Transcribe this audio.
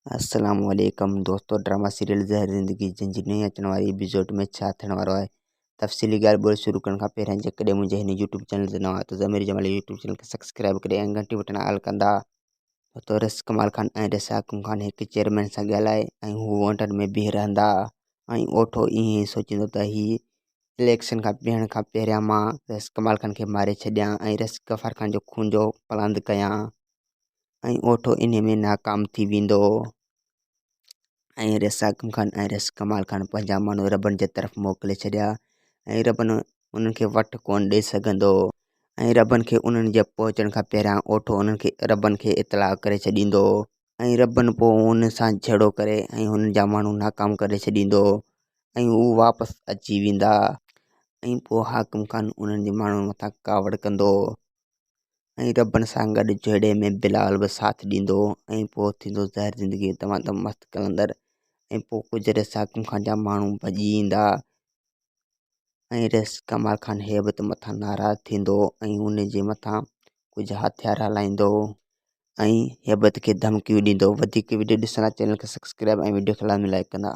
अस्सलामुअलैकुम दोस्तों, drama serial ज़हर ज़िंदगी जंहिंजी नई अचण वारी एपिसोड में छा थियण वारो आहे। तफ़सीली ॻाल्हि ॿोल शुरू करण खां पहिरियों जेकॾहिं मुंहिंजे हिन यूट्यूब चैनल ते नवां त ज़मीर जमाल यूट्यूब चैनल खे सब्सक्राइब करे ऐं घंटी बटन ऑल कंदा त रस कमाल खान ऐं रसाकुम खान हिकु चेयरमैन सां ॻाल्हाए ऐं हू वोटनि में बीह रहंदा ऐं ओठो ईअं ई सोचींदो त हीअ इलेक्शन खां बीहण खां पहिरियां मां रस कमाल खान खे मारे छॾियां ऐं रस गफ़ार खान जो खून जो पलांद कयां ऐं ओठो इन में नाकाम थी वेंदो ऐं रसाकुम खान ऐं रस कमाल खान पंहिंजा माण्हू रबन जे तरफ़ मोकिले छॾिया ऐं रबन उन्हनि खे वटि कोन ॾेई सघंदो ऐं रबन खे उन्हनि जे पहुचण खां पहिरियां ओठो उन्हनि खे रबन खे इतलाह करे छॾींदो ऐं रबन पोइ हुन सां झगड़ो करे ऐं हुननि जा माण्हू नाकाम करे छॾींदो ऐं हू वापसि अची वेंदा ऐं पोइ हाकिम खान उन्हनि जे माण्हुनि मथां कावड़ कंदो ऐं रबन सां गॾु जोड़े में बिलाल बि साथ ॾींदो ऐं पोइ थींदो ज़हर ज़िंदगी तमामु मस्तु कलंदर ऐं पोइ कुझु रस हाकिम खान जा माण्हू भॼी ईंदा ऐं रस कमाल खान हेबत मथां नाराज़ थींदो ऐं हुन जे मथां कुझु हथियार हलाईंदो ऐं हेबत खे धमकियूं ॾींदो। वधीक वीडियो ॾिसण लाइ चैनल खे सब्सक्राइब ऐं वीडियो खे लाज़मी लाइक कंदा।